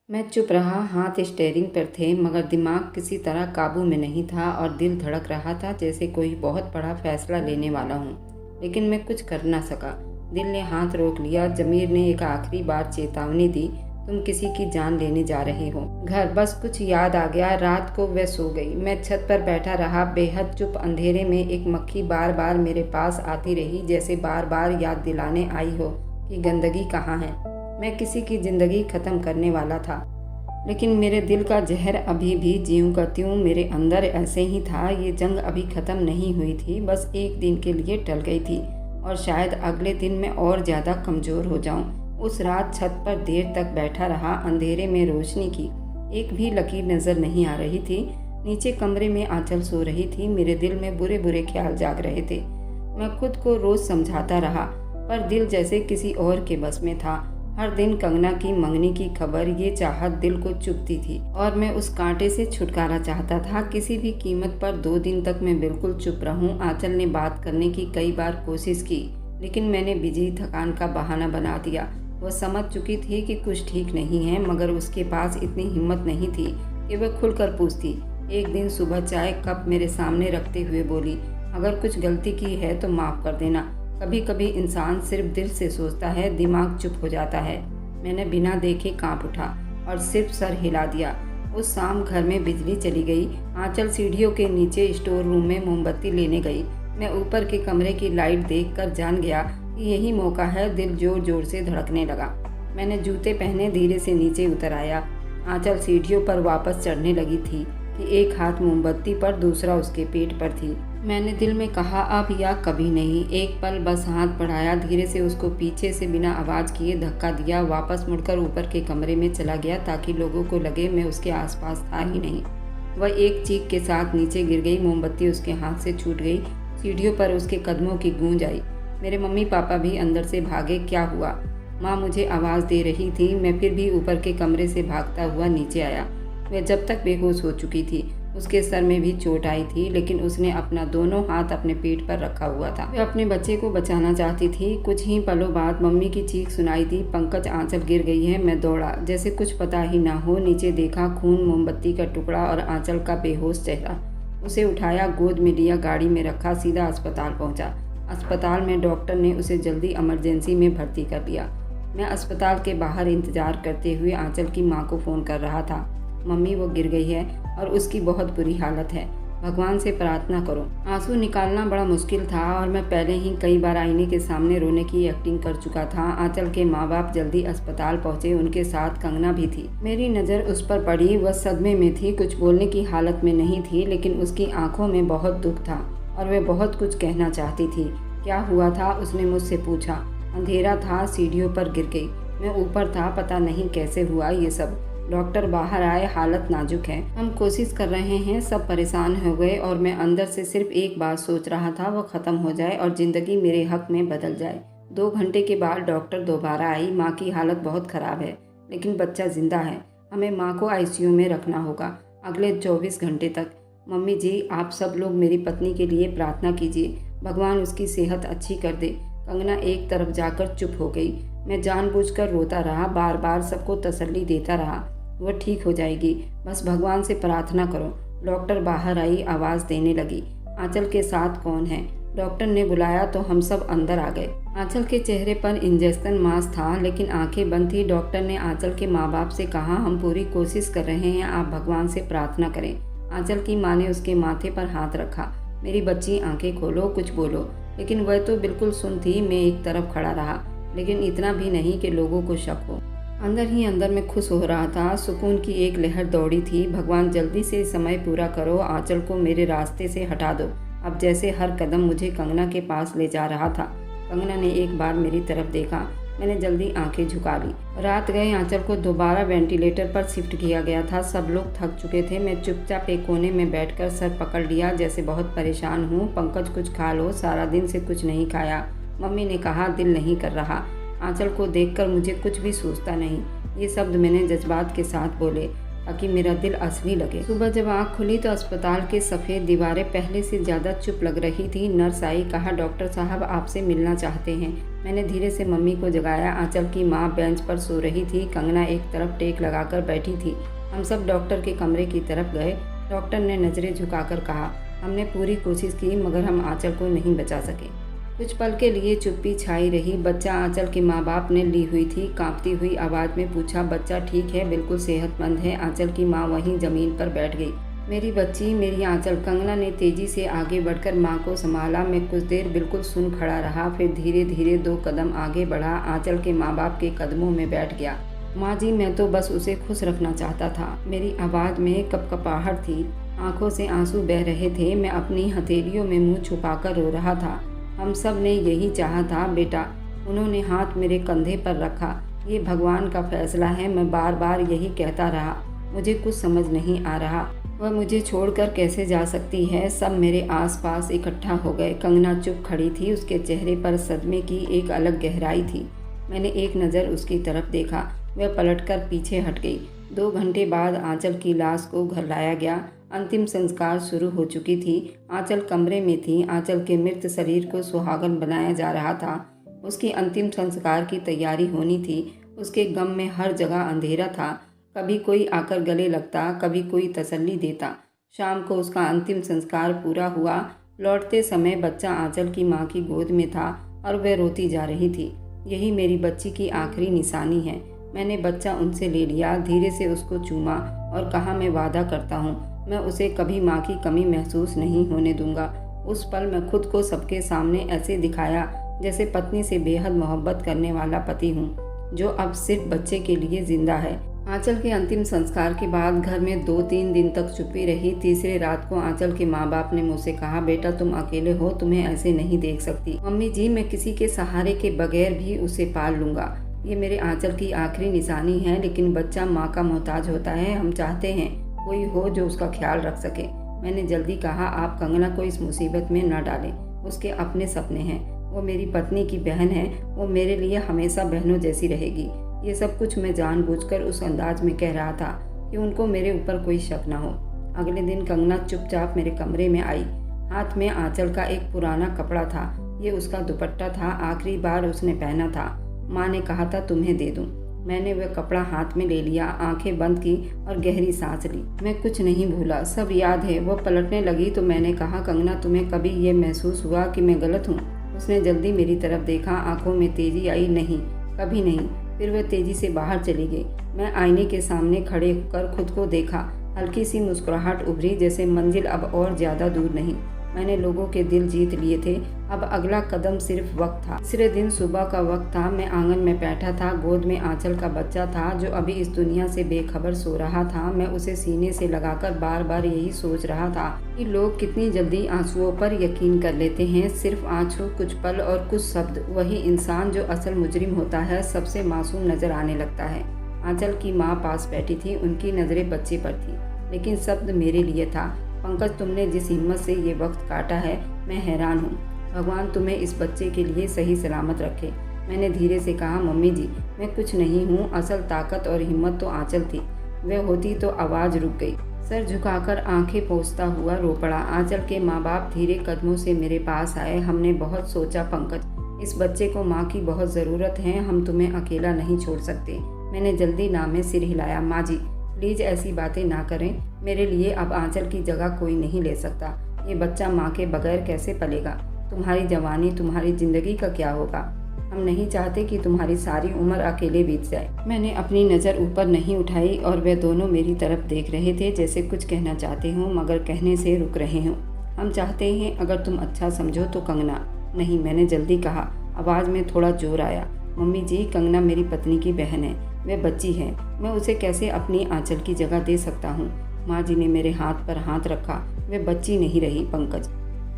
मैं चुप रहा, हाथ स्टीयरिंग पर थे मगर दिमाग किसी तरह काबू में नहीं था और दिल धड़क रहा था जैसे कोई बहुत बड़ा फैसला लेने वाला हूँ। लेकिन मैं कुछ कर ना सका। दिल ने हाथ रोक लिया। ज़मीर ने एक आखिरी बार चेतावनी दी, तुम किसी की जान लेने जा रहे हो। घर बस कुछ याद आ गया। रात को वह सो गई। मैं छत पर बैठा रहा, बेहद चुप। अंधेरे में एक मक्खी बार बार मेरे पास आती रही, जैसे बार बार याद दिलाने आई हो कि गंदगी कहाँ है। मैं किसी की ज़िंदगी ख़त्म करने वाला था, लेकिन मेरे दिल का जहर अभी भी ज्यों का त्यों मेरे अंदर ऐसे ही था। ये जंग अभी ख़त्म नहीं हुई थी, बस एक दिन के लिए टल गई थी और शायद अगले दिन मैं और ज़्यादा कमज़ोर हो जाऊं। उस रात छत पर देर तक बैठा रहा। अंधेरे में रोशनी की एक भी लकीर नज़र नहीं आ रही थी। नीचे कमरे में आंचल सो रही थी। मेरे दिल में बुरे बुरे ख्याल जाग रहे थे। मैं खुद को रोज़ समझाता रहा, पर दिल जैसे किसी और के बस में था। हर दिन कंगना की मंगनी की खबर, ये चाहत दिल को चुभती थी और मैं उस कांटे से छुटकारा चाहता था। किसी भी कीमत पर 2 दिन तक मैं बिल्कुल चुप रहूं। आंचल ने बात करने की कई बार कोशिश की, लेकिन मैंने बिजली थकान का बहाना बना दिया। वह समझ चुकी थी कि कुछ ठीक नहीं है, मगर उसके पास इतनी हिम्मत नहीं थी कि वह खुलकर पूछती। एक दिन सुबह चाय कप मेरे सामने रखते हुए बोली, अगर कुछ गलती की है तो माफ़ कर देना। कभी कभी इंसान सिर्फ दिल से सोचता है, दिमाग चुप हो जाता है। मैंने बिना देखे कांप उठा और सिर्फ सर हिला दिया। उस शाम घर में बिजली चली गई। आंचल सीढ़ियों के नीचे स्टोर रूम में मोमबत्ती लेने गई। मैं ऊपर के कमरे की लाइट देखकर जान गया कि यही मौका है। दिल जोर जोर से धड़कने लगा। मैंने जूते पहने धीरे से नीचे उतर आया। आंचल सीढ़ियों पर वापस चढ़ने लगी थी कि एक हाथ मोमबत्ती पर, दूसरा उसके पेट पर थी। मैंने दिल में कहा, अब या कभी नहीं। एक पल बस हाथ बढ़ाया, धीरे से उसको पीछे से बिना आवाज़ किए धक्का दिया। वापस मुड़कर ऊपर के कमरे में चला गया ताकि लोगों को लगे मैं उसके आसपास था ही नहीं। वह एक चीख के साथ नीचे गिर गई। मोमबत्ती उसके हाथ से छूट गई। सीढ़ियों पर उसके कदमों की गूंज आई। मेरे मम्मी पापा भी अंदर से भागे। क्या हुआ? माँ मुझे आवाज़ दे रही थी। मैं फिर भी ऊपर के कमरे से भागता हुआ नीचे आया। वह जब तक बेहोश हो चुकी थी। उसके सर में भी चोट आई थी, लेकिन उसने अपना दोनों हाथ अपने पेट पर रखा हुआ था। वह अपने बच्चे को बचाना चाहती थी। कुछ ही पलों बाद मम्मी की चीख सुनाई दी, पंकज, आंचल गिर गई है। मैं दौड़ा, जैसे कुछ पता ही ना हो। नीचे देखा, खून, मोमबत्ती का टुकड़ा और आंचल का बेहोश चेहरा। उसे उठाया, गोद में लिया, गाड़ी में रखा, सीधा अस्पताल पहुंचा। अस्पताल में डॉक्टर ने उसे जल्दी इमरजेंसी में भर्ती कर लिया। मैं अस्पताल के बाहर इंतजार करते हुए आंचल की माँ को फ़ोन कर रहा था। मम्मी, वो गिर गई है और उसकी बहुत बुरी हालत है, भगवान से प्रार्थना करो। आंसू निकालना बड़ा मुश्किल था और मैं पहले ही कई बार आईने के सामने रोने की एक्टिंग कर चुका था। आंचल के माँ बाप जल्दी अस्पताल पहुँचे। उनके साथ कंगना भी थी। मेरी नज़र उस पर पड़ी। वह सदमे में थी, कुछ बोलने की हालत में नहीं थी, लेकिन उसकी आंखों में बहुत दुख था और वह बहुत कुछ कहना चाहती थी। क्या हुआ था? उसने मुझसे पूछा। अंधेरा था, सीढ़ियों पर गिर गई। मैं ऊपर था, पता नहीं कैसे हुआ ये सब। डॉक्टर बाहर आए, हालत नाजुक है, हम कोशिश कर रहे हैं। सब परेशान हो गए और मैं अंदर से सिर्फ एक बात सोच रहा था, वो ख़त्म हो जाए और ज़िंदगी मेरे हक में बदल जाए। 2 घंटे के बाद डॉक्टर दोबारा आई। माँ की हालत बहुत ख़राब है, लेकिन बच्चा जिंदा है। हमें माँ को आईसीयू में रखना होगा अगले 24 घंटे तक। मम्मी जी, आप सब लोग मेरी पत्नी के लिए प्रार्थना कीजिए, भगवान उसकी सेहत अच्छी कर दे। कंगना एक तरफ जाकर चुप हो गई। मैं जानबूझकर रोता रहा, बार बार सबको तसल्ली देता रहा, वह ठीक हो जाएगी, बस भगवान से प्रार्थना करो। डॉक्टर बाहर आई, आवाज़ देने लगी, आंचल के साथ कौन है? डॉक्टर ने बुलाया तो हम सब अंदर आ गए। आंचल के चेहरे पर इंजेक्शन मास्क था, लेकिन आंखें बंद थी। डॉक्टर ने आंचल के माँ बाप से कहा, हम पूरी कोशिश कर रहे हैं, आप भगवान से प्रार्थना करें। आंचल की माँ ने उसके माथे पर हाथ रखा। मेरी बच्ची, आंखें खोलो, कुछ बोलो। लेकिन वह तो बिल्कुल सुन थी। मैं एक तरफ खड़ा रहा, लेकिन इतना भी नहीं कि लोगों को शक हो। अंदर ही अंदर मैं खुश हो रहा था। सुकून की एक लहर दौड़ी थी। भगवान जल्दी से समय पूरा करो, आंचल को मेरे रास्ते से हटा दो। अब जैसे हर कदम मुझे कंगना के पास ले जा रहा था। कंगना ने एक बार मेरी तरफ देखा। मैंने जल्दी आंखें झुका ली। रात गए। आंचल को दोबारा वेंटिलेटर पर शिफ्ट किया गया था। सब लोग थक चुके थे। मैं चुपचाप एक कोने में बैठकर सर पकड़ लिया, जैसे बहुत परेशान हूँ। पंकज, कुछ खा लो, सारा दिन से कुछ नहीं खाया। मम्मी ने कहा, दिल नहीं कर रहा। आंचल को देखकर मुझे कुछ भी सूझता नहीं। ये शब्द मैंने जज्बात के साथ बोले। ताकि मेरा दिल असली लगे। सुबह जब आँख खुली तो अस्पताल के सफ़ेद दीवारें पहले से ज़्यादा चुप लग रही थी। नर्स आई, कहा डॉक्टर साहब आपसे मिलना चाहते हैं। मैंने धीरे से मम्मी को जगाया। आंचल की माँ बेंच पर सो रही थी, कंगना एक तरफ टेक लगाकर बैठी थी। हम सब डॉक्टर के कमरे की तरफ गए। डॉक्टर ने नज़रें झुकाकर कहा, हमने पूरी कोशिश की मगर हम आंचल को नहीं बचा सके। कुछ पल के लिए चुप्पी छाई रही। बच्चा आंचल के माँ बाप ने ली हुई थी। कांपती हुई आवाज़ में पूछा, बच्चा ठीक है, बिल्कुल सेहतमंद है। आंचल की माँ वहीं ज़मीन पर बैठ गई। मेरी बच्ची, मेरी आंचल। कंगना ने तेज़ी से आगे बढ़कर माँ को संभाला। मैं कुछ देर बिल्कुल सुन खड़ा रहा, फिर धीरे धीरे 2 कदम आगे बढ़ा। आंचल के माँ बाप के कदमों में बैठ गया। माँ जी, मैं तो बस उसे खुश रखना चाहता था। मेरी आवाज़ में कपकपाहट थी, आंखों से आंसू बह रहे थे। मैं अपनी हथेलियों में मुंह छुपाकर रो रहा था। हम सब ने यही चाहा था बेटा। उन्होंने हाथ मेरे कंधे पर रखा। ये भगवान का फैसला है, मैं बार बार यही कहता रहा। मुझे कुछ समझ नहीं आ रहा, वह मुझे छोड़कर कैसे जा सकती है। सब मेरे आसपास इकट्ठा हो गए। कंगना चुप खड़ी थी, उसके चेहरे पर सदमे की एक अलग गहराई थी। मैंने एक नज़र उसकी तरफ देखा, वह पलटकर पीछे हट गई। 2 घंटे बाद आंचल की लाश को घर लाया गया। अंतिम संस्कार शुरू हो चुकी थी। आंचल कमरे में थी। आंचल के मृत शरीर को सुहागन बनाया जा रहा था। उसकी अंतिम संस्कार की तैयारी होनी थी। उसके गम में हर जगह अंधेरा था। कभी कोई आकर गले लगता, कभी कोई तसल्ली देता। शाम को उसका अंतिम संस्कार पूरा हुआ। लौटते समय बच्चा आंचल की माँ की गोद में था और वह रोती जा रही थी। यही मेरी बच्ची की आखिरी निशानी है। मैंने बच्चा उनसे ले लिया, धीरे से उसको चूमा और कहा, मैं वादा करता हूँ मैं उसे कभी माँ की कमी महसूस नहीं होने दूंगा। उस पल मैं खुद को सबके सामने ऐसे दिखाया जैसे पत्नी से बेहद मोहब्बत करने वाला पति हूँ, जो अब सिर्फ बच्चे के लिए जिंदा है। आंचल के अंतिम संस्कार के बाद घर में 2-3 दिन तक चुप्पी रही। तीसरे रात को आंचल के माँ बाप ने मुझसे कहा, बेटा तुम अकेले हो, तुम्हें ऐसे नहीं देख सकती। मम्मी जी, मैं किसी के सहारे के बगैर भी उसे पाल लूँगा। ये मेरे आंचल की आखिरी निशानी है, लेकिन बच्चा माँ का मोहताज होता है। हम चाहते हैं कोई हो जो उसका ख्याल रख सके। मैंने जल्दी कहा, आप कंगना को इस मुसीबत में न डालें। उसके अपने सपने हैं। वो मेरी पत्नी की बहन है। वो मेरे लिए हमेशा बहनों जैसी रहेगी। ये सब कुछ मैं जानबूझकर उस अंदाज में कह रहा था कि उनको मेरे ऊपर कोई शक न हो। अगले दिन कंगना चुपचाप मेरे कमरे में आई। हाथ में आंचल का एक पुराना कपड़ा था। ये उसका दुपट्टा था, आखिरी बार उसने पहना था। माँ ने कहा था तुम्हें दे दूँ। मैंने वह कपड़ा हाथ में ले लिया, आंखें बंद की और गहरी सांस ली। मैं कुछ नहीं भूला, सब याद है। वो पलटने लगी तो मैंने कहा, कंगना तुम्हें कभी ये महसूस हुआ कि मैं गलत हूँ? उसने जल्दी मेरी तरफ देखा, आंखों में तेजी आई। नहीं, कभी नहीं। फिर वह तेजी से बाहर चली गई। मैं आईने के सामने खड़े होकर खुद को देखा। हल्की सी मुस्कुराहट उभरी, जैसे मंजिल अब और ज़्यादा दूर नहीं। मैंने लोगों के दिल जीत लिए थे। अब अगला कदम सिर्फ वक्त था। तीसरे दिन सुबह का वक्त था। मैं आंगन में बैठा था। गोद में आंचल का बच्चा था जो अभी इस दुनिया से बेखबर सो रहा था। मैं उसे सीने से लगाकर बार बार यही सोच रहा था कि लोग कितनी जल्दी आंसुओं पर यकीन कर लेते हैं। सिर्फ आंसू, कुछ पल और कुछ शब्द। वही इंसान जो असल मुजरिम होता है सबसे मासूम नजर आने लगता है। आंचल की माँ पास बैठी थी। उनकी नज़रें बच्चे पर थी, लेकिन शब्द मेरे लिए था। पंकज, तुमने जिस हिम्मत से ये वक्त काटा है, मैं हैरान हूँ। भगवान तुम्हें इस बच्चे के लिए सही सलामत रखे। मैंने धीरे से कहा, मम्मी जी, मैं कुछ नहीं हूँ। असल ताकत और हिम्मत तो आंचल थी। वह होती तो आवाज़ रुक गई। सर झुकाकर आंखें पोंछता हुआ रो पड़ा। आंचल के माँ बाप धीरे कदमों से मेरे पास आए। हमने बहुत सोचा पंकज, इस बच्चे को माँ की बहुत ज़रूरत है। हम तुम्हें अकेला नहीं छोड़ सकते। मैंने जल्दी नाम में सिर हिलाया। माँ जी, प्लीज़ ऐसी बातें ना करें। मेरे लिए अब आंचल की जगह कोई नहीं ले सकता। ये बच्चा माँ के बगैर कैसे पलेगा? तुम्हारी जवानी, तुम्हारी ज़िंदगी का क्या होगा? हम नहीं चाहते कि तुम्हारी सारी उम्र अकेले बीत जाए। मैंने अपनी नज़र ऊपर नहीं उठाई और वे दोनों मेरी तरफ देख रहे थे, जैसे कुछ कहना चाहते हों मगर कहने से रुक रहे हों। हम चाहते हैं, अगर तुम अच्छा समझो तो। कंगना। नहीं, मैंने जल्दी कहा। आवाज़ में थोड़ा जोर आया। मम्मी जी, कंगना मेरी पत्नी की बहन है। वह बच्ची है। मैं उसे कैसे अपनी आंचल की जगह दे सकता हूँ? माँ जी ने मेरे हाथ पर हाथ रखा। वह बच्ची नहीं रही पंकज,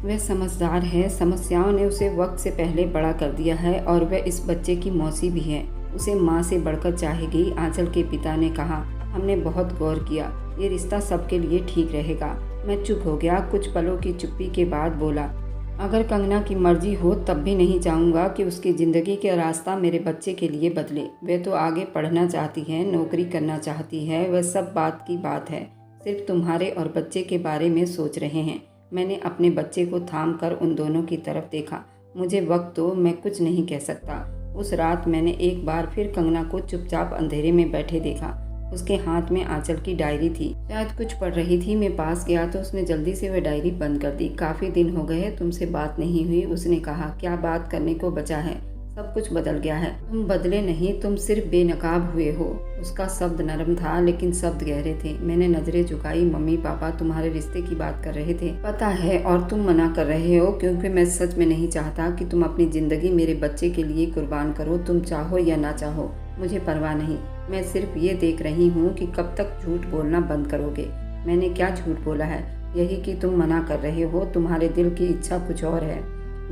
वह समझदार है। समस्याओं ने उसे वक्त से पहले बड़ा कर दिया है और वह इस बच्चे की मौसी भी है। उसे माँ से बढ़कर चाहेगी। आंचल के पिता ने कहा। हमने बहुत गौर किया, ये रिश्ता सबके लिए ठीक रहेगा। मैं चुप हो गया। कुछ पलों की चुप्पी के बाद बोला, अगर कंगना की मर्जी हो तब भी नहीं चाहूँगा कि उसकी ज़िंदगी का रास्ता मेरे बच्चे के लिए बदले। वह तो आगे पढ़ना चाहती है, नौकरी करना चाहती है, वह सब बात की बात है। सिर्फ तुम्हारे और बच्चे के बारे में सोच रहे हैं। मैंने अपने बच्चे को थाम कर उन दोनों की तरफ देखा। मुझे वक्त दो, मैं कुछ नहीं कह सकता। उस रात मैंने एक बार फिर कंगना को चुपचाप अंधेरे में बैठे देखा। उसके हाथ में आंचल की डायरी थी, शायद कुछ पढ़ रही थी। मैं पास गया तो उसने जल्दी से वह डायरी बंद कर दी। काफ़ी दिन हो गए तुमसे बात नहीं हुई, उसने कहा। क्या बात करने को बचा है? सब कुछ बदल गया है। तुम बदले नहीं, तुम सिर्फ बेनकाब हुए हो। उसका शब्द नरम था लेकिन शब्द गहरे थे। मैंने नजरें झुकाई। मम्मी पापा तुम्हारे रिश्ते की बात कर रहे थे, पता है, और तुम मना कर रहे हो क्योंकि मैं सच में नहीं चाहता कि तुम अपनी ज़िंदगी मेरे बच्चे के लिए कुर्बान करो। तुम चाहो या ना चाहो, मुझे परवाह नहीं। मैं सिर्फ ये देख रही हूँ कि कब तक झूठ बोलना बंद करोगे। मैंने क्या झूठ बोला है? यही कि तुम मना कर रहे हो, तुम्हारे दिल की इच्छा कुछ और है।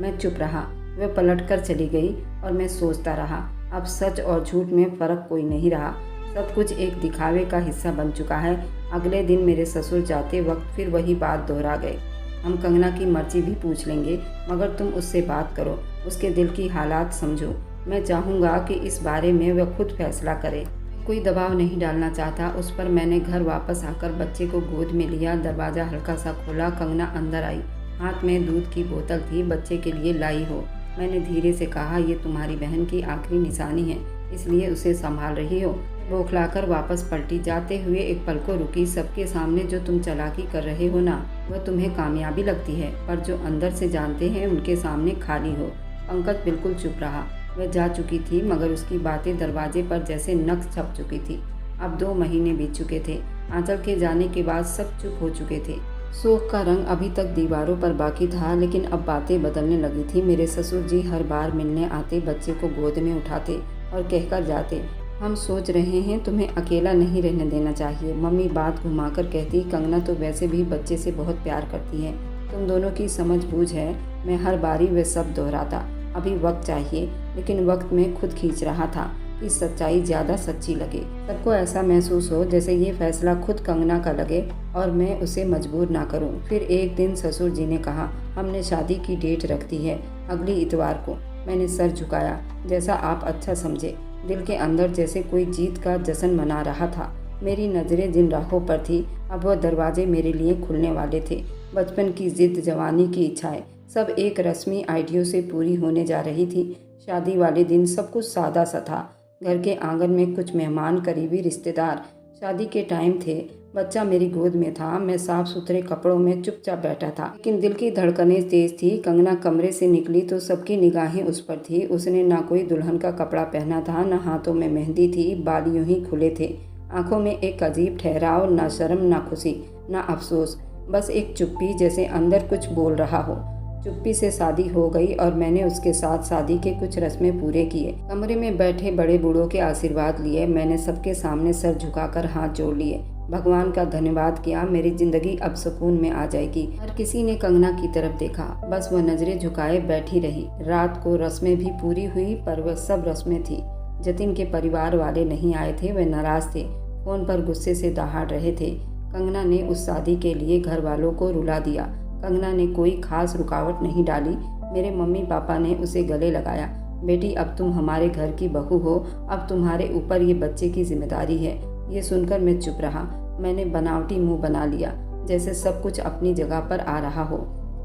मैं चुप रहा। वह पलट कर चली गई और मैं सोचता रहा। अब सच और झूठ में फ़र्क कोई नहीं रहा। सब कुछ एक दिखावे का हिस्सा बन चुका है। अगले दिन मेरे ससुर जाते वक्त फिर वही बात दोहरा गए। हम कंगना की मर्जी भी पूछ लेंगे, मगर तुम उससे बात करो, उसके दिल की हालात समझो। मैं चाहूँगा कि इस बारे में वह खुद फैसला करे। कोई दबाव नहीं डालना चाहता उस पर। मैंने घर वापस आकर बच्चे को गोद में लिया। दरवाज़ा हल्का सा खोला। कंगना अंदर आई। हाथ में दूध की बोतल थी। बच्चे के लिए लाई हो? मैंने धीरे से कहा, ये तुम्हारी बहन की आखिरी निशानी है, इसलिए उसे संभाल रही हो। बौखलाकर वापस पलटी। जाते हुए एक पल को रुकी। सबके सामने जो तुम चालाकी कर रहे हो ना, वह तुम्हें कामयाबी लगती है, पर जो अंदर से जानते हैं उनके सामने खाली हो। पंकज बिल्कुल चुप रहा। वह जा चुकी थी, मगर उसकी बातें दरवाजे पर जैसे नक्श छप चुकी थी। अब 2 महीने बीत चुके थे। आंचल के जाने के बाद सब चुप हो चुके थे। शोक का रंग अभी तक दीवारों पर बाकी था, लेकिन अब बातें बदलने लगी थी। मेरे ससुर जी हर बार मिलने आते, बच्चे को गोद में उठाते और कहकर जाते, हम सोच रहे हैं तुम्हें अकेला नहीं रहने देना चाहिए। मम्मी बात घुमाकर कहती, कंगना तो वैसे भी बच्चे से बहुत प्यार करती है, तुम दोनों की समझ बूझ है। मैं हर बारी वे सब दोहराता, अभी वक्त चाहिए, लेकिन वक्त में खुद खींच रहा था कि सच्चाई ज़्यादा सच्ची लगे। सबको ऐसा महसूस हो जैसे ये फैसला खुद कंगना का लगे और मैं उसे मजबूर ना करूं। फिर एक दिन ससुर जी ने कहा, हमने शादी की डेट रख दी है, अगली इतवार को। मैंने सर झुकाया, जैसा आप अच्छा समझे। दिल के अंदर जैसे कोई जीत का जश्न मना रहा था। मेरी नज़रें जिन राहों पर थी, अब वह दरवाजे मेरे लिए खुलने वाले थे। बचपन की जिद, जवानी की इच्छाएं, सब एक रस्मी आइडियो से पूरी होने जा रही थी। शादी वाले दिन सब कुछ सादा सा था। घर के आंगन में कुछ मेहमान, करीबी रिश्तेदार। शादी के टाइम थे। बच्चा मेरी गोद में था। मैं साफ सुथरे कपड़ों में चुपचाप बैठा था, लेकिन दिल की धड़कनें तेज थी। कंगना कमरे से निकली तो सबकी निगाहें उस पर थी। उसने ना कोई दुल्हन का कपड़ा पहना था, ना हाथों में मेहंदी थी, बाल यूं ही खुले थे। आंखों में एक अजीब ठहराव, ना शर्म, ना खुशी, ना अफसोस, बस एक चुप्पी, जैसे अंदर कुछ बोल रहा हो। चुप्पी से शादी हो गई और मैंने उसके साथ शादी के कुछ रस्में पूरे किए। कमरे में बैठे बड़े बूढ़ों के आशीर्वाद लिए। मैंने सबके सामने सर झुकाकर हाथ जोड़ लिए। भगवान का धन्यवाद किया, मेरी जिंदगी अब सुकून में आ जाएगी। हर किसी ने कंगना की तरफ देखा, बस वह नजरें झुकाए बैठी रही। रात को रस्में भी पूरी हुई, पर वह सब रस्में थी। जतिन के परिवार वाले नहीं आए थे, वे नाराज थे, फोन पर गुस्से से दहाड़ रहे थे। कंगना ने उस शादी के लिए घर वालों को रुला दिया। कंगना ने कोई खास रुकावट नहीं डाली। मेरे मम्मी पापा ने उसे गले लगाया, बेटी अब तुम हमारे घर की बहू हो, अब तुम्हारे ऊपर ये बच्चे की जिम्मेदारी है। ये सुनकर मैं चुप रहा। मैंने बनावटी मुंह बना लिया, जैसे सब कुछ अपनी जगह पर आ रहा हो।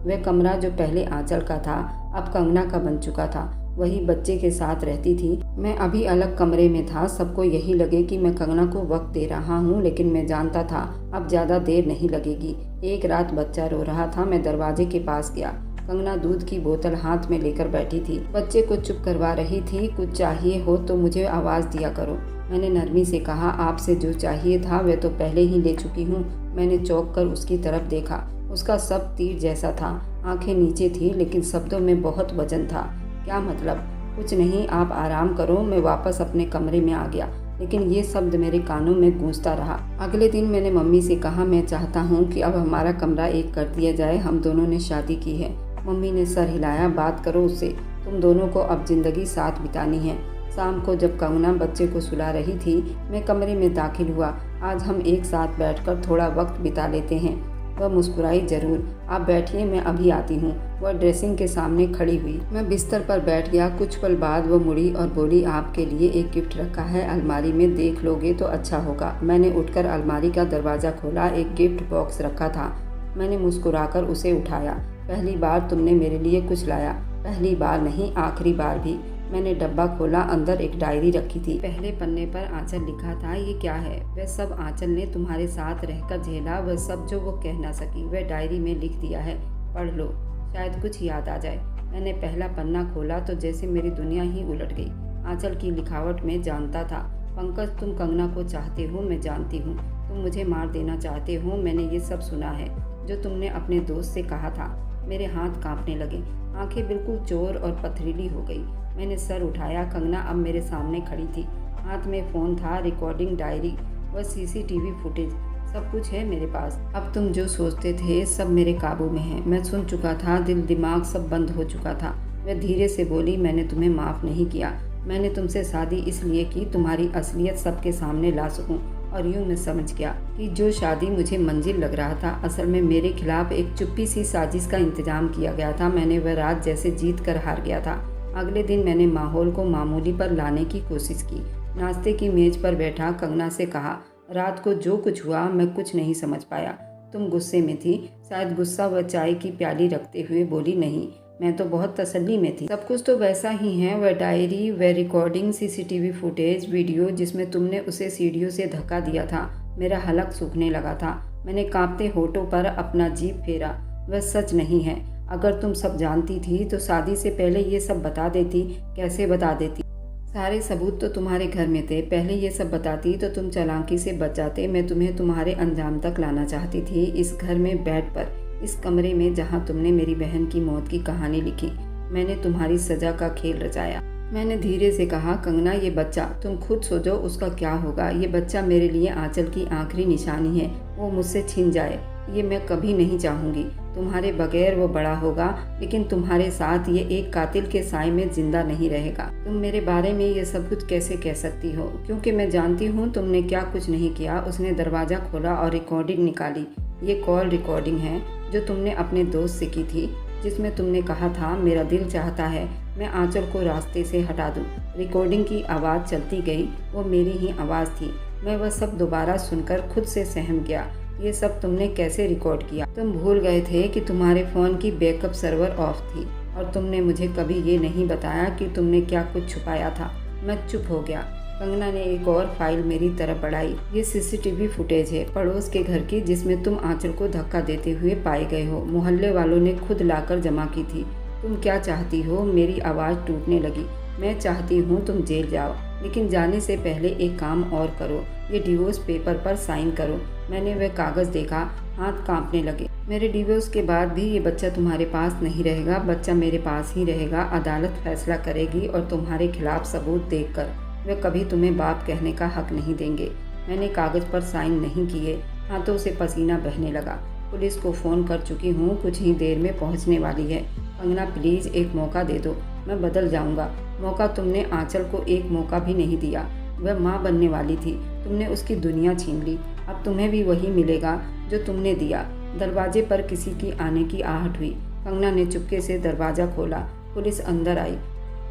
वह कमरा जो पहले आंचल का था, अब कंगना का बन चुका था। वही बच्चे के साथ रहती थी। मैं अभी अलग कमरे में था। सबको यही लगे कि मैं कंगना को वक्त दे रहा हूँ, लेकिन मैं जानता था अब ज़्यादा देर नहीं लगेगी। एक रात बच्चा रो रहा था। मैं दरवाजे के पास गया। कंगना दूध की बोतल हाथ में लेकर बैठी थी, बच्चे को चुप करवा रही थी। कुछ चाहिए हो तो मुझे आवाज़ दिया करो, मैंने नरमी से कहा। आपसे जो चाहिए था वह तो पहले ही ले चुकी हूँ। मैंने चौंक कर उसकी तरफ देखा। उसका सब तीर जैसा था। आंखें नीचे थी, लेकिन शब्दों में बहुत वजन था। क्या मतलब? कुछ नहीं, आप आराम करो। मैं वापस अपने कमरे में आ गया, लेकिन ये शब्द मेरे कानों में गूंजता रहा। अगले दिन मैंने मम्मी से कहा, मैं चाहता हूँ कि अब हमारा कमरा एक कर दिया जाए। हम दोनों ने शादी की है। मम्मी ने सर हिलाया। बात करो उससे, तुम दोनों को अब जिंदगी साथ बितानी है। शाम को जब कंगना बच्चे को सुला रही थी, मैं कमरे में दाखिल हुआ। आज हम एक साथ बैठकर थोड़ा वक्त बिता लेते हैं। वह मुस्कुराई जरूर। आप बैठिए, मैं अभी आती हूँ। वह ड्रेसिंग के सामने खड़ी हुई। मैं बिस्तर पर बैठ गया। कुछ पल बाद वह मुड़ी और बोली, आपके लिए एक गिफ्ट रखा है अलमारी में, देख लोगे तो अच्छा होगा। मैंने उठकर अलमारी का दरवाज़ा खोला। एक गिफ्ट बॉक्स रखा था। मैंने मुस्कुराकर उसे उठाया। पहली बार तुमने मेरे लिए कुछ लाया। पहली बार नहीं, आखिरी बार भी। मैंने डब्बा खोला। अंदर एक डायरी रखी थी। पहले पन्ने पर आंचल लिखा था। ये क्या है? वह सब आंचल ने तुम्हारे साथ रहकर झेला, वह सब जो वो कह ना सकी, वह डायरी में लिख दिया है। पढ़ लो, शायद कुछ याद आ जाए। मैंने पहला पन्ना खोला तो जैसे मेरी दुनिया ही उलट गई। आंचल की लिखावट में जानता था। पंकज, तुम कंगना को चाहते हो, मैं जानती हूँ। तुम मुझे मार देना चाहते हो, मैंने ये सब सुना है जो तुमने अपने दोस्त से कहा था। मेरे हाथ कांपने लगे, आंखें बिल्कुल चोर और पथरीली हो गई। मैंने सर उठाया। कंगना अब मेरे सामने खड़ी थी। हाथ में फ़ोन था, रिकॉर्डिंग, डायरी व सीसीटीवी फुटेज, सब कुछ है मेरे पास। अब तुम जो सोचते थे सब मेरे काबू में है। मैं सुन चुका था, दिल दिमाग सब बंद हो चुका था। वह धीरे से बोली, मैंने तुम्हें माफ़ नहीं किया। मैंने तुमसे शादी इसलिए की तुम्हारी असलियत सबके सामने ला सकूं। और यूं मैं समझ गया कि जो शादी मुझे मंजिल लग रहा था, असल में मेरे खिलाफ एक चुप्पी सी साजिश का इंतजाम किया गया था। मैंने वह रात जैसे जीत कर हार गया था। अगले दिन मैंने माहौल को मामूली पर लाने की कोशिश की। नाश्ते की मेज पर बैठा कंगना से कहा, रात को जो कुछ हुआ मैं कुछ नहीं समझ पाया। तुम गुस्से में थी, शायद गुस्सा। वह चाय की प्याली रखते हुए बोली, नहीं, मैं तो बहुत तसल्ली में थी। सब कुछ तो वैसा ही है, वह डायरी, वह रिकॉर्डिंग, सीसीटीवी फुटेज, वीडियो जिसमें तुमने उसे सीढ़ियों से धक्का दिया था। मेरा हलक सूखने लगा था। मैंने कांपते होठों पर अपना जीभ फेरा। वह सच नहीं है। अगर तुम सब जानती थी तो शादी से पहले ये सब बता देती। कैसे बता देती? सारे सबूत तो तुम्हारे घर में थे। पहले ये सब बताती तो तुम चालाकी से बच जाते। मैं तुम्हें तुम्हारे अंजाम तक लाना चाहती थी, इस घर में, बेड पर, इस कमरे में जहाँ तुमने मेरी बहन की मौत की कहानी लिखी। मैंने तुम्हारी सजा का खेल रचाया। मैंने धीरे से कहा, कंगना, ये बच्चा, तुम खुद सोचो उसका क्या होगा। ये बच्चा मेरे लिए आंचल की आखिरी निशानी है। वो मुझसे छिन जाए, ये मैं कभी नहीं चाहूँगी। तुम्हारे बगैर वो बड़ा होगा, लेकिन तुम्हारे साथ ये एक कातिल के साए में जिंदा नहीं रहेगा। तुम मेरे बारे में ये सब कुछ कैसे कह सकती हो? क्योंकि मैं जानती हूँ तुमने क्या कुछ नहीं किया। उसने दरवाज़ा खोला और रिकॉर्डिंग निकाली। ये कॉल रिकॉर्डिंग है जो तुमने अपने दोस्त से की थी, जिसमें तुमने कहा था, मेरा दिल चाहता है मैं आंचल को रास्ते से हटा दूं। रिकॉर्डिंग की आवाज़ चलती गई। वो मेरी ही आवाज़ थी। मैं वह सब दोबारा सुनकर खुद से सहम गया। ये सब तुमने कैसे रिकॉर्ड किया? तुम भूल गए थे कि तुम्हारे फ़ोन की बैकअप सर्वर ऑफ थी और तुमने मुझे कभी ये नहीं बताया कि तुमने क्या कुछ छुपाया था। मैं चुप हो गया। कंगना ने एक और फाइल मेरी तरफ बढ़ाई। ये सीसीटीवी फुटेज है पड़ोस के घर की, जिसमें तुम आंचल को धक्का देते हुए पाए गए हो। मोहल्ले वालों ने खुद लाकर जमा की थी। तुम क्या चाहती हो? मेरी आवाज़ टूटने लगी। मैं चाहती हूँ तुम जेल जाओ, लेकिन जाने से पहले एक काम और करो, ये डिवोर्स पेपर पर साइन करो। मैंने वह कागज़ देखा, हाथ कांपने लगे। मेरे डिवोर्स के बाद भी ये बच्चा तुम्हारे पास नहीं रहेगा। बच्चा मेरे पास ही रहेगा। अदालत फैसला करेगी और तुम्हारे खिलाफ सबूत देखकर वे कभी तुम्हें बाप कहने का हक नहीं देंगे। मैंने कागज़ पर साइन नहीं किए। हाथों से पसीना बहने लगा। पुलिस को फ़ोन कर चुकी हूँ, कुछ ही देर में पहुँचने वाली है। कंगना, प्लीज़ एक मौका दे दो, मैं बदल जाऊँगा। मौका? तुमने आंचल को एक मौका भी नहीं दिया। वह माँ बनने वाली थी, तुमने उसकी दुनिया छीन ली। अब तुम्हें भी वही मिलेगा जो तुमने दिया। दरवाजे पर किसी की आने की आहट हुई। कंगना ने चुपके से दरवाज़ा खोला। पुलिस अंदर आई।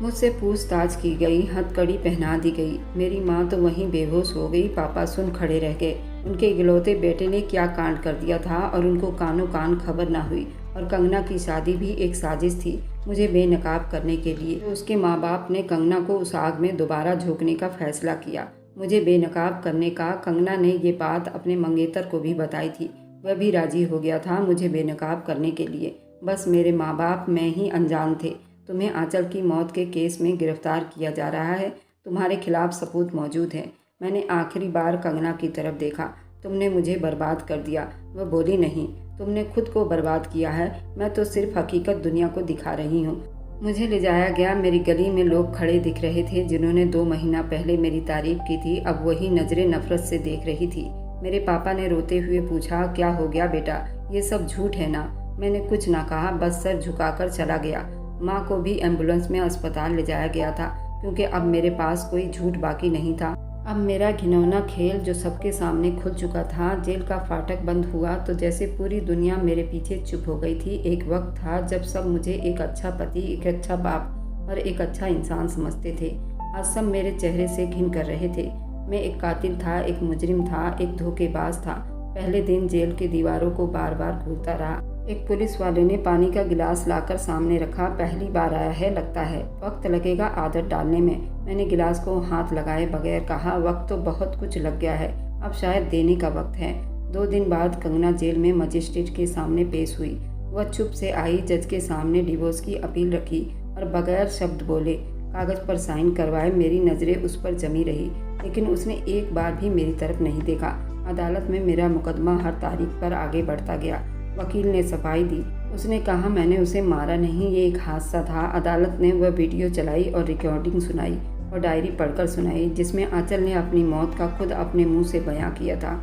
मुझसे पूछताछ की गई, हथकड़ी पहना दी गई। मेरी माँ तो वहीं बेहोश हो गई। पापा सुन खड़े रह गए। उनके इकलौते बेटे ने क्या कांड कर दिया था और उनको कानों कान खबर ना हुई। और कंगना की शादी भी एक साजिश थी मुझे बेनकाब करने के लिए। तो उसके माँ बाप ने कंगना को उस आग में दोबारा झोंकने का फैसला किया, मुझे बेनकाब करने का। कंगना ने ये बात अपने मंगेतर को भी बताई थी। वह भी राजी हो गया था मुझे बेनकाब करने के लिए। बस मेरे माँ बाप, मैं ही अनजान थे। तुम्हें आंचल की मौत के केस में गिरफ्तार किया जा रहा है। तुम्हारे खिलाफ सबूत मौजूद है। मैंने आखिरी बार कंगना की तरफ देखा। तुमने मुझे बर्बाद कर दिया। वह बोली, नहीं, तुमने खुद को बर्बाद किया है। मैं तो सिर्फ हकीकत दुनिया को दिखा रही हूँ। मुझे ले जाया गया। मेरी गली में लोग खड़े दिख रहे थे जिन्होंने 2 महीना पहले मेरी तारीफ की थी। अब वही नज़रें नफरत से देख रही थी। मेरे पापा ने रोते हुए पूछा, क्या हो गया बेटा? ये सब झूठ है ना? मैंने कुछ ना कहा, बस सर झुकाकर चला गया। माँ को भी एम्बुलेंस में अस्पताल ले जाया गया था, क्योंकि अब मेरे पास कोई झूठ बाकी नहीं था। अब मेरा घिनौना खेल जो सबके सामने खुल चुका था, जेल का फाटक बंद हुआ तो जैसे पूरी दुनिया मेरे पीछे चुप हो गई थी। एक वक्त था जब सब मुझे एक अच्छा पति, एक अच्छा बाप और एक अच्छा इंसान समझते थे। आज सब मेरे चेहरे से घिन कर रहे थे। मैं एक कातिल था, एक मुजरिम था, एक धोखेबाज था। पहले दिन जेल की दीवारों को बार बार घूरता रहा। एक पुलिस वाले ने पानी का गिलास लाकर सामने रखा। पहली बार आया है लगता है, वक्त लगेगा आदत डालने में। मैंने गिलास को हाथ लगाए बगैर कहा, वक्त तो बहुत कुछ लग गया है, अब शायद देने का वक्त है। 2 दिन बाद कंगना जेल में मजिस्ट्रेट के सामने पेश हुई। वह चुप से आई, जज के सामने डिवोर्स की अपील रखी और बगैर शब्द बोले कागज पर साइन करवाए। मेरी नज़रें उस पर जमी रही, लेकिन उसने एक बार भी मेरी तरफ नहीं देखा। अदालत में मेरा मुकदमा हर तारीख पर आगे बढ़ता गया। वकील ने सफाई दी। उसने कहा मैंने उसे मारा नहीं, ये एक हादसा था। अदालत ने वह वीडियो चलाई और रिकॉर्डिंग सुनाई और डायरी पढ़कर सुनाई, जिसमें आंचल ने अपनी मौत का खुद अपने मुंह से बयां किया था।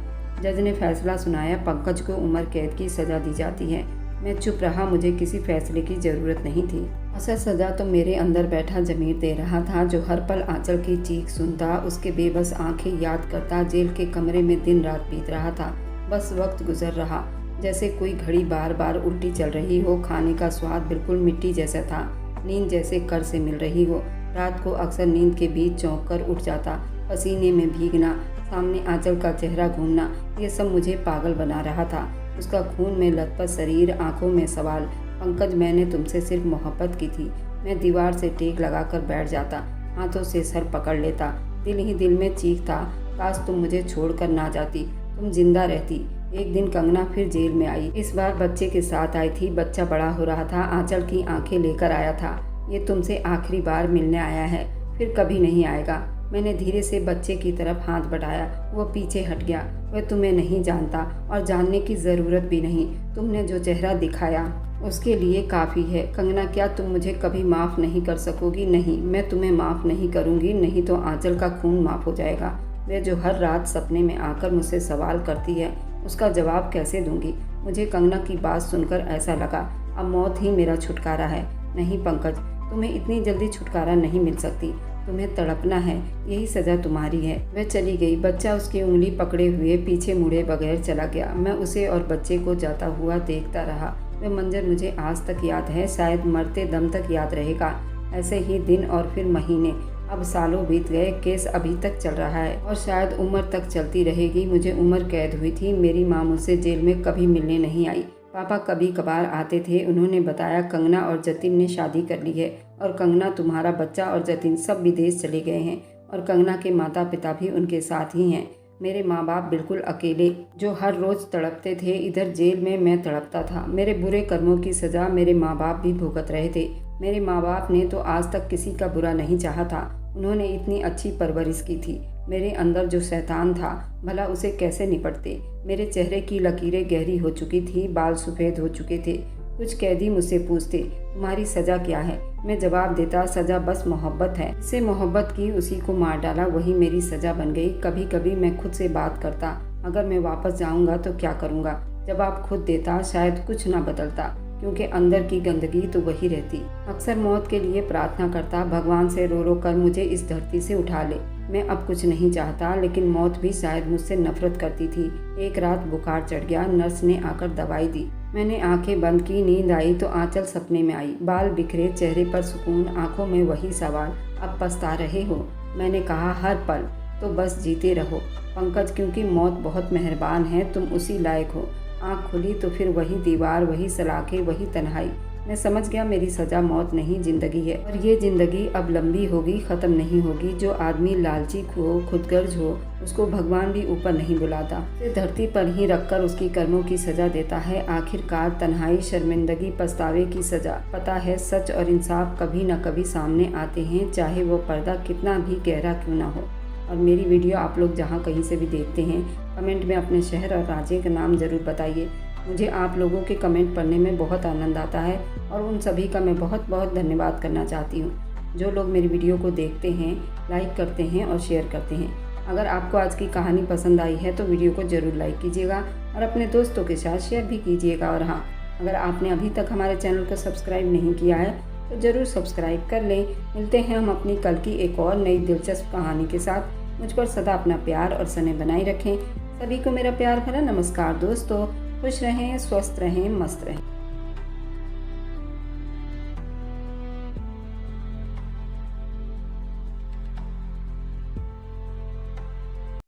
जज ने फैसला सुनाया, पंकज को उम्र कैद की सज़ा दी जाती है। मैं चुप रहा, मुझे किसी फैसले की ज़रूरत नहीं थी। असल सज़ा तो मेरे अंदर बैठा ज़मीर दे रहा था, जो हर पल आंचल की चीख सुनता, उसके बेबस आंखें याद करता। जेल के कमरे में दिन रात बीत रहा था, बस वक्त गुजर रहा, जैसे कोई घड़ी बार बार उल्टी चल रही हो। खाने का स्वाद बिल्कुल मिट्टी जैसा था, नींद जैसे कर से मिल रही हो। रात को अक्सर नींद के बीच चौंक कर उठ जाता, पसीने में भीगना, सामने आंचल का चेहरा घूमना, ये सब मुझे पागल बना रहा था। उसका खून में लथपथ शरीर, आंखों में सवाल, पंकज मैंने तुमसे सिर्फ मोहब्बत की थी। मैं दीवार से टेक लगाकर बैठ जाता, हाथों से सर पकड़ लेता, दिल ही दिल में चीखता, काश तुम मुझे छोड़कर ना जाती, तुम जिंदा रहती। एक दिन कंगना फिर जेल में आई। इस बार बच्चे के साथ आई थी। बच्चा बड़ा हो रहा था, आंचल की आंखें लेकर आया था। ये तुमसे आखिरी बार मिलने आया है, फिर कभी नहीं आएगा। मैंने धीरे से बच्चे की तरफ हाथ बढ़ाया, वो पीछे हट गया। वह तुम्हें नहीं जानता और जानने की ज़रूरत भी नहीं। तुमने जो चेहरा दिखाया उसके लिए काफ़ी है। कंगना, क्या तुम मुझे कभी माफ़ नहीं कर सकोगी? नहीं, मैं तुम्हें माफ़ नहीं करूँगी, नहीं तो आंचल का खून माफ़ हो जाएगा। वह जो हर रात सपने में आकर मुझसे सवाल करती है, उसका जवाब कैसे दूंगी? मुझे कंगना की बात सुनकर ऐसा लगा अब मौत ही मेरा छुटकारा है। नहीं पंकज, तुम्हें इतनी जल्दी छुटकारा नहीं मिल सकती, तुम्हें तड़पना है, यही सज़ा तुम्हारी है। वह चली गई। बच्चा उसकी उंगली पकड़े हुए पीछे मुड़े बगैर चला गया। मैं उसे और बच्चे को जाता हुआ देखता रहा। वह मंजर मुझे आज तक याद है, शायद मरते दम तक याद रहेगा। ऐसे ही दिन और फिर महीने, अब सालों बीत गए, केस अभी तक चल रहा है और शायद उम्र तक चलती रहेगी। मुझे उम्र कैद हुई थी। मेरी माँ मुझसे जेल में कभी मिलने नहीं आई। पापा कभी कभार आते थे। उन्होंने बताया कंगना और जतिन ने शादी कर ली है और कंगना, तुम्हारा बच्चा और जतिन सब विदेश चले गए हैं और कंगना के माता पिता भी उनके साथ ही हैं। मेरे माँ बाप बिल्कुल अकेले, जो हर रोज़ तड़पते थे। इधर जेल में मैं तड़पता था। मेरे बुरे कर्मों की सज़ा मेरे माँ बाप भी भुगत रहे थे। मेरे माँ बाप ने तो आज तक किसी का बुरा नहीं चाहा था। उन्होंने इतनी अच्छी परवरिश की थी। मेरे अंदर जो शैतान था, भला उसे कैसे निपटते? मेरे चेहरे की लकीरें गहरी हो चुकी थी, बाल सफ़ेद हो चुके थे। कुछ कैदी मुझसे पूछते, तुम्हारी सज़ा क्या है? मैं जवाब देता, सज़ा बस मोहब्बत है। इससे मोहब्बत की, उसी को मार डाला, वही मेरी सज़ा बन गई। कभी कभी मैं खुद से बात करता, अगर मैं वापस जाऊंगा तो क्या करूंगा? जवाब खुद देता, शायद कुछ ना बदलता, क्योंकि अंदर की गंदगी तो वही रहती। अक्सर मौत के लिए प्रार्थना करता, भगवान से रो रो कर मुझे इस धरती से उठा ले। मैं अब कुछ नहीं चाहता, लेकिन मौत भी शायद मुझसे नफरत करती थी। एक रात बुखार चढ़ गया, नर्स ने आकर दवाई दी। मैंने आंखें बंद की, नींद आई तो आंचल सपने में आई। बाल बिखरे, चेहरे पर सुकून, आंखों में वही सवाल, अब पछता रहे हो? मैंने कहा, हर पल, तो बस जीते रहो पंकज, क्योंकि मौत बहुत मेहरबान है, तुम उसी लायक हो। आँख खुली तो फिर वही दीवार, वही सलाखें, वही तन्हाई। मैं समझ गया मेरी सज़ा मौत नहीं, जिंदगी है। और ये जिंदगी अब लंबी होगी, ख़त्म नहीं होगी। जो आदमी लालची हो, खुदगर्ज हो, उसको भगवान भी ऊपर नहीं बुलाता, उसे धरती पर ही रखकर उसकी कर्मों की सज़ा देता है। आखिरकार तन्हाई, शर्मिंदगी, पछतावे की सज़ा। पता है, सच और इंसाफ कभी न कभी सामने आते हैं, चाहे वो पर्दा कितना भी गहरा क्यों ना हो। और मेरी वीडियो आप लोग जहाँ कहीं से भी देखते हैं, कमेंट में अपने शहर और राज्य का नाम ज़रूर बताइए। मुझे आप लोगों के कमेंट पढ़ने में बहुत आनंद आता है और उन सभी का मैं बहुत बहुत धन्यवाद करना चाहती हूँ, जो लोग मेरी वीडियो को देखते हैं, लाइक करते हैं और शेयर करते हैं। अगर आपको आज की कहानी पसंद आई है तो वीडियो को ज़रूर लाइक कीजिएगा और अपने दोस्तों के साथ शेयर भी कीजिएगा। और हाँ, अगर आपने अभी तक हमारे चैनल को सब्सक्राइब नहीं किया है तो ज़रूर सब्सक्राइब कर लें। मिलते हैं हम अपनी कल की एक और नई दिलचस्प कहानी के साथ। मुझ पर सदा अपना प्यार और स्नेह बनाए रखें। सभी को मेरा प्यार भरा नमस्कार दोस्तों। खुश रहें, स्वस्थ रहें, मस्त रहें।